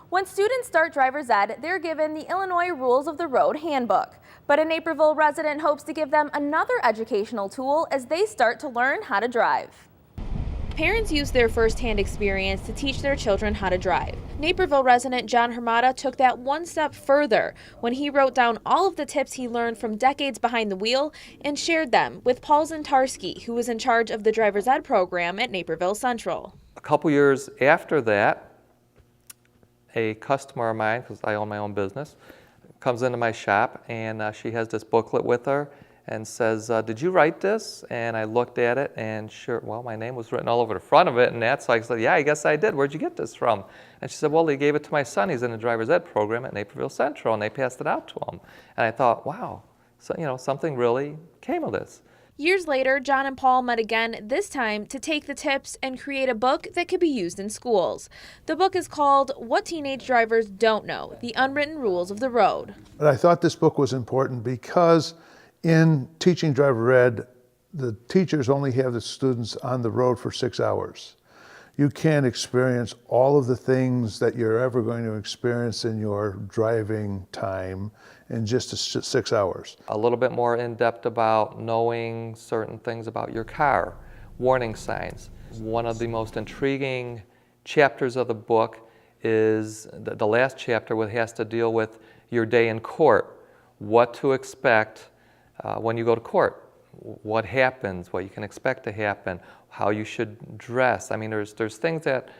When students start driver's ed, they're given the Illinois Rules of the Road handbook. But a Naperville resident hopes to give them another educational tool as they start to learn how to drive. Parents use their first-hand experience to teach their children how to drive. Naperville resident John Hermata took that one step further when he wrote down all of the tips he learned from decades behind the wheel and shared them with Paul Zientarsk, who was in charge of the driver's ed program at Naperville Central. A couple years after that, a customer of mine, because I own my own business, comes into my shop and she has this booklet with her and says, did you write this? And I looked at it and sure, well, my name was written all over the front of it and that, so I said, yeah, I guess I did. Where'd you get this from? And she said, well, they gave it to my son. He's in the driver's ed program at Naperville Central and they passed it out to him. And I thought, wow, so, something really came of this. Years later, John and Paul met again, this time to take the tips and create a book that could be used in schools. The book is called What Teenage Drivers Don't Know, The Unwritten Rules of the Road. But I thought this book was important because in teaching driver ed, the teachers only have the students on the road for 6 hours. You can't experience all of the things that you're ever going to experience in your driving time in just 6 hours. A little bit more in-depth about knowing certain things about your car, warning signs. One of the most intriguing chapters of the book is the last chapter, which has to deal with your day in court, what to expect when you go to court. What happens, what you can expect to happen, how you should dress. I mean, there's things that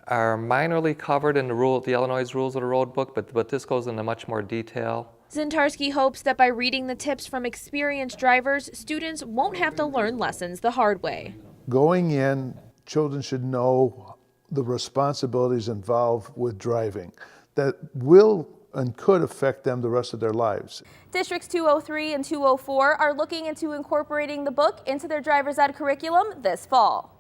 are minorly covered in the Illinois Rules of the Road book, but this goes into much more detail. Zientarsk hopes that by reading the tips from experienced drivers, students won't have to learn lessons the hard way. Going in, children should know the responsibilities involved with driving that will and could affect them the rest of their lives. Districts 203 and 204 are looking into incorporating the book into their driver's ed curriculum this fall.